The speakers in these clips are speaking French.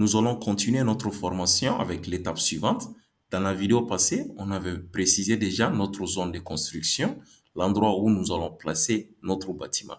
nous allons continuer notre formation avec l'étape suivante. Dans la vidéo passée, on avait précisé déjà notre zone de construction, l'endroit où nous allons placer notre bâtiment.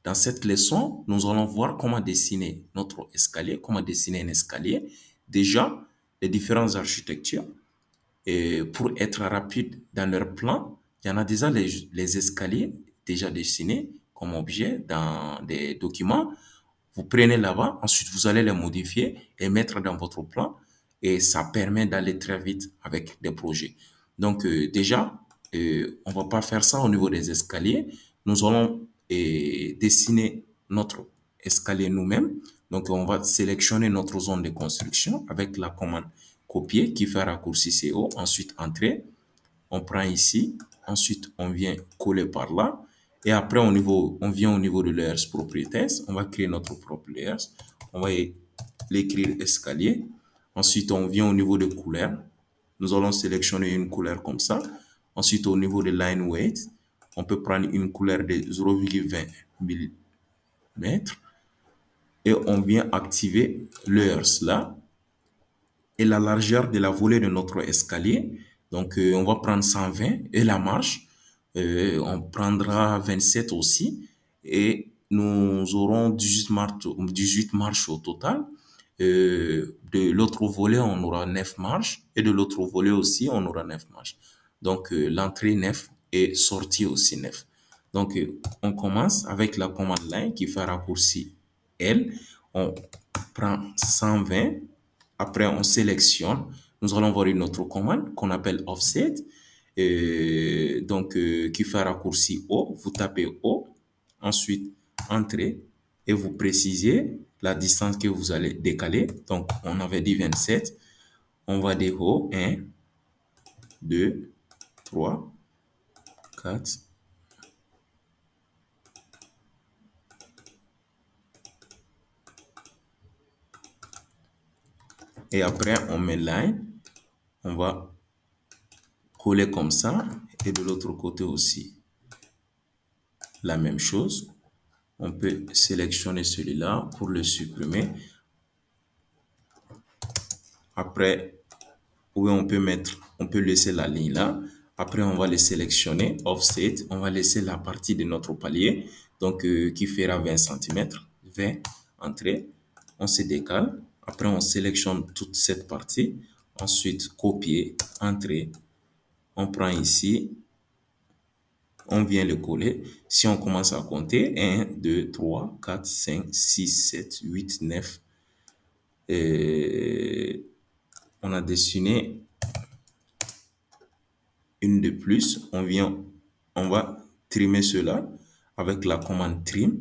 Dans cette leçon, nous allons voir comment dessiner notre escalier, comment dessiner un escalier. Déjà, les différentes architectures. Et pour être rapide dans leur plan, il y en a déjà les escaliers déjà dessinés comme objet dans des documents. Vous prenez là-bas, ensuite vous allez les modifier et mettre dans votre plan et ça permet d'aller très vite avec des projets. Donc déjà, on va pas faire ça au niveau des escaliers. Nous allons dessiner notre escalier nous-mêmes. Donc on va sélectionner notre zone de construction avec la commande copier qui fait raccourci CO, ensuite entrer. On prend ici, ensuite on vient coller par là. Et après, on vient au niveau de layers propriétaires. On va créer notre propre layers. On va l'écrire escalier. Ensuite, on vient au niveau de couleur. Nous allons sélectionner une couleur comme ça. Ensuite, au niveau de line weight, on peut prendre une couleur de 0,20 mm. Et on vient activer layers là. Et la largeur de la volée de notre escalier. Donc, on va prendre 120 et la marche. On prendra 27 aussi et nous aurons 18 marches au total. De l'autre volet, on aura 9 marches et de l'autre volet aussi, on aura 9 marches. Donc, l'entrée 9 et sortie aussi 9. Donc, on commence avec la commande line qui fait raccourci L. On prend 120. Après, on sélectionne. Nous allons voir une autre commande qu'on appelle offset. Qui fait raccourci O, vous tapez O, ensuite entrée et vous précisez la distance que vous allez décaler. Donc, on avait dit 27, on va dire O, 1, 2, 3, 4, et après on met line, on va coller comme ça et de l'autre côté aussi la même chose. On peut sélectionner celui-là pour le supprimer. Après, oui, on peut laisser la ligne là. Après, on va les sélectionner, offset. On va laisser la partie de notre palier, donc qui fera 20 cm. 20, entrée. On se décale. Après, on sélectionne toute cette partie. Ensuite, copier, entrée. On prend ici. On vient le coller. Si on commence à compter, 1, 2, 3, 4, 5, 6, 7, 8, 9. On a dessiné une de plus. On va trimer cela avec la commande trim.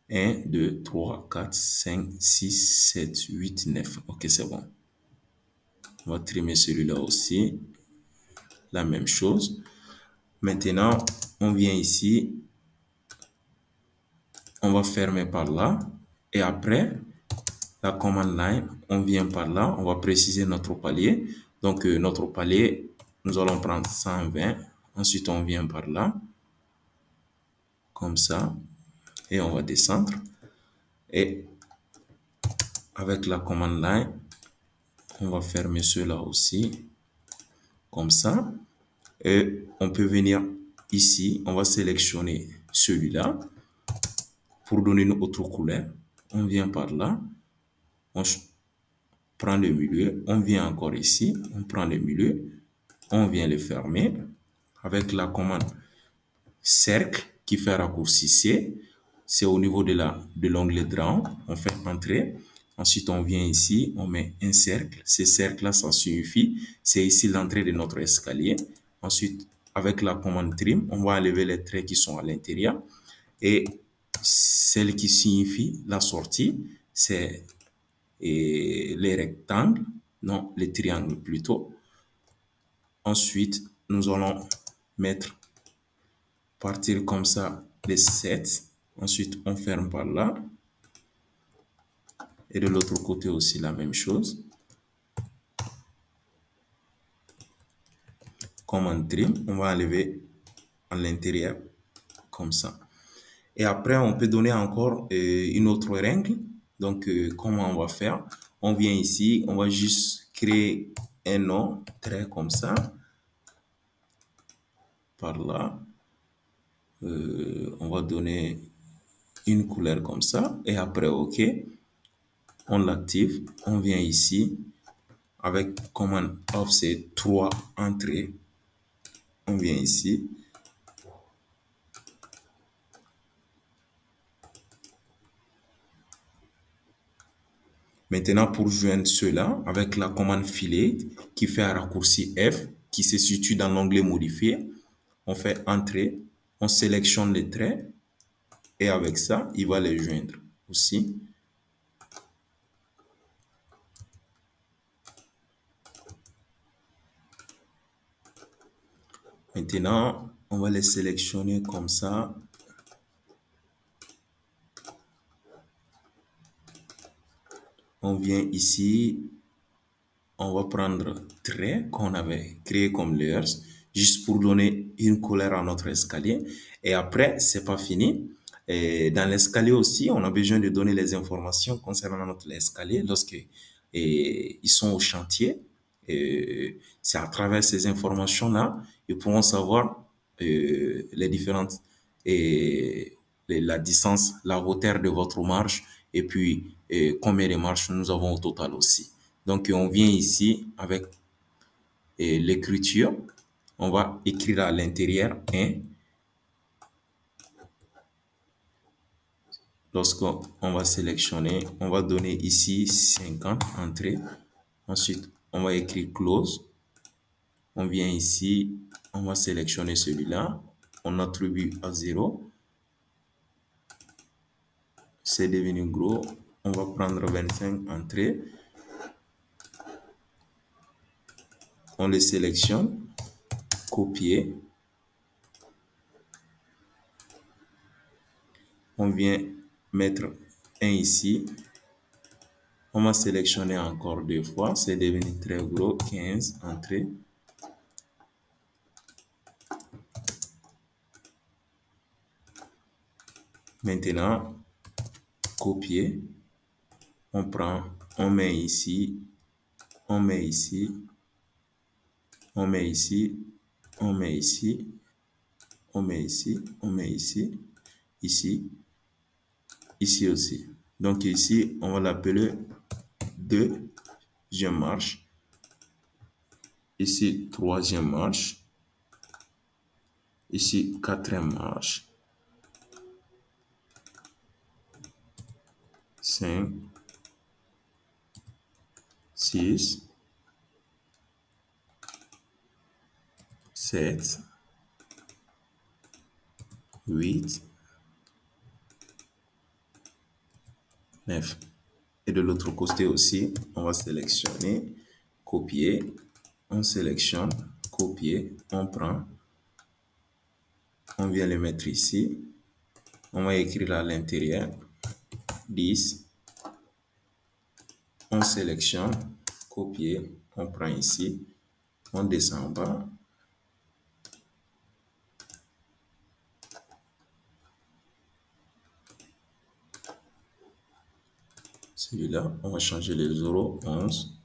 1, 2, 3, 4, 5, 6, 7, 8, 9. Ok, c'est bon. On va trimer celui-là aussi. La même chose. Maintenant, on vient ici. On va fermer par là. Et après, la commande line, on vient par là. On va préciser notre palier. Donc, notre palier, nous allons prendre 120. Ensuite, on vient par là. Comme ça. Et on va descendre. Et avec la commande line, on va fermer cela aussi. Comme ça. Et on peut venir ici. On va sélectionner celui-là. Pour donner une autre couleur. On vient par là. On prend le milieu. On vient encore ici. On prend le milieu. On vient le fermer. Avec la commande cercle qui fait raccourci C. C'est au niveau de l'onglet Draw. On fait entrer. Ensuite, on vient ici, on met un cercle. Ce cercle-là, ça signifie, c'est ici l'entrée de notre escalier. Ensuite, avec la commande trim, on va enlever les traits qui sont à l'intérieur. Et celle qui signifie la sortie, c'est les rectangles, non, les triangles plutôt. Ensuite, nous allons partir comme ça les 7. Ensuite, on ferme par là. Et de l'autre côté aussi la même chose. Commande trim, on va enlever à l'intérieur comme ça. Et après, on peut donner encore une autre règle. Donc, comment on va faire? On vient ici, on va juste créer un nom, trait comme ça, par là. On va donner une couleur comme ça. Et après, OK, on l'active. On vient ici avec commande offset 3 entrées. On vient ici. Maintenant, pour joindre cela, avec la commande filet qui fait un raccourci F, qui se situe dans l'onglet modifier, on fait entrée, on sélectionne les traits et avec ça, il va les joindre aussi. Maintenant, on va les sélectionner comme ça. On vient ici, on va prendre trait qu'on avait créé comme layers, juste pour donner une couleur à notre escalier. Et après, c'est pas fini. Et dans l'escalier aussi, on a besoin de donner les informations concernant notre escalier lorsque ils sont au chantier. C'est à travers ces informations-là, ils pourront savoir les différentes la distance, la hauteur de votre marche et puis combien de marches nous avons au total aussi. Donc, on vient ici avec l'écriture. On va écrire à l'intérieur 1. Lorsqu'on va sélectionner, on va donner ici 50 entrées. Ensuite, on va écrire close. On vient ici, on va sélectionner celui-là. On attribue à 0. C'est devenu gros. On va prendre 25 entrées. On les sélectionne. Copier. On vient mettre 1 ici. On va sélectionner encore 2 fois. C'est devenu très gros. 15 entrées. Maintenant, copier. On prend, on met ici, on met ici, on met ici, on met ici, on met ici, on met ici, ici, ici aussi. Donc ici, on va l'appeler deuxième marche. Ici, troisième marche. Ici, quatrième marche. 5, 6, 7, 8, 9. Et de l'autre côté aussi, on va sélectionner, copier, on sélectionne, copier, on prend, on vient le mettre ici, on va écrire à l'intérieur 10, on sélectionne, copier, on prend ici, on descend en bas, celui-là, on va changer les 0, 11,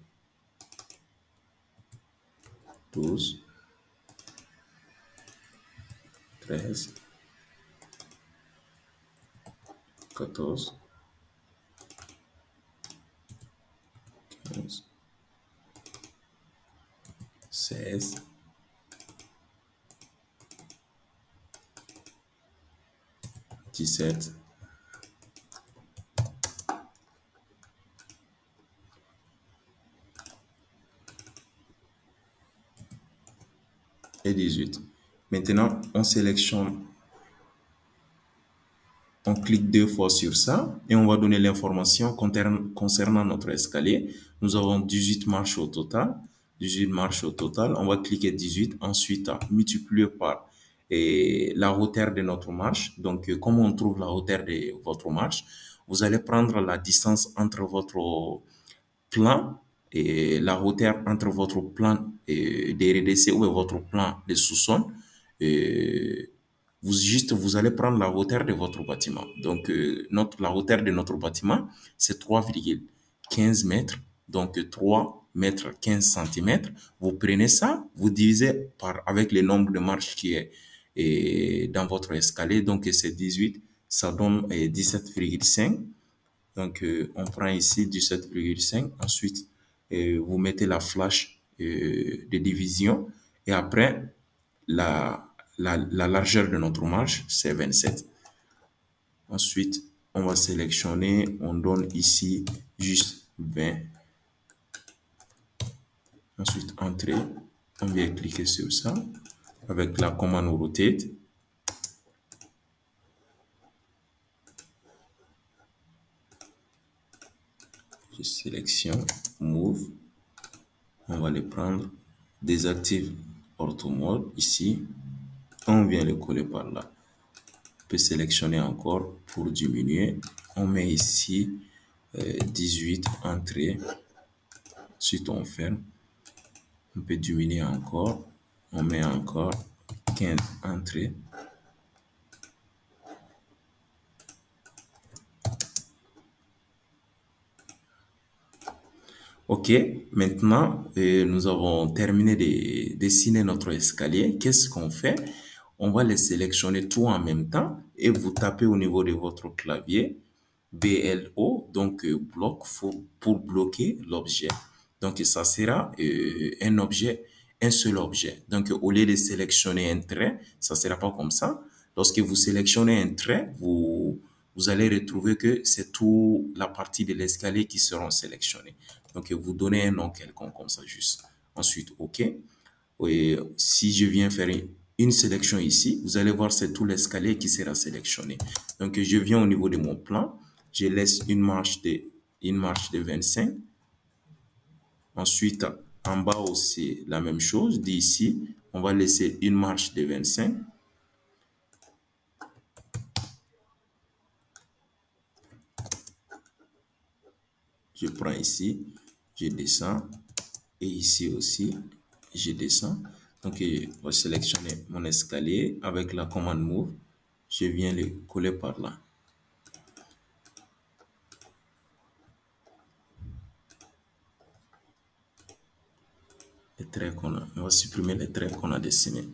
12, 13, 14, 15, 16, 17, et 18. Maintenant, on sélectionne, on clique 2 fois sur ça et on va donner l'information concernant notre escalier. Nous avons 18 marches au total. 18 marches au total. On va cliquer 18. Ensuite, multiplier par la hauteur de notre marche. Donc, comment on trouve la hauteur de votre marche? Vous allez prendre la distance entre votre plan et la hauteur entre votre plan de RDC ou votre plan de sous-sol. vous allez prendre la hauteur de votre bâtiment. Donc, la hauteur de notre bâtiment, c'est 3,15 mètres. Donc, 3 mètres 15 centimètres. Vous prenez ça, vous divisez avec le nombre de marches qui est dans votre escalier. Donc, c'est 18. Ça donne 17,5. Donc, on prend ici 17,5. Ensuite, vous mettez la flèche de division. Et après, la largeur de notre marche, c'est 27. Ensuite, on va sélectionner, on donne ici juste 20. Ensuite, entrée. On vient cliquer sur ça avec la commande rotate. Je sélectionne move. On va les prendre. Désactive ortho mode ici. On vient le coller par là. On peut sélectionner encore pour diminuer. On met ici 18 entrées. Ensuite, on ferme. On peut diminuer encore. On met encore 15 entrées. Ok, maintenant, nous avons terminé de dessiner notre escalier. Qu'est-ce qu'on fait? On va les sélectionner tout en même temps et vous tapez au niveau de votre clavier BLO, donc bloc pour bloquer l'objet. Donc, ça sera un objet, un seul objet. Donc, au lieu de sélectionner un trait, ça sera pas comme ça. Lorsque vous sélectionnez un trait, vous allez retrouver que c'est toute la partie de l'escalier qui seront sélectionnées. Donc, vous donnez un nom quelconque comme ça juste. Ensuite, OK. Et si je viens faire une sélection ici, vous allez voir c'est tout l'escalier qui sera sélectionné. Donc, je viens au niveau de mon plan. Je laisse une marche de 25. Ensuite, en bas aussi, la même chose. D'ici, on va laisser une marche de 25. Je prends ici, je descends. Et ici aussi, je descends. Donc, je vais sélectionner mon escalier avec la commande Move. Je viens le coller par là. Les traits qu'on a, on va supprimer les traits qu'on a dessinés.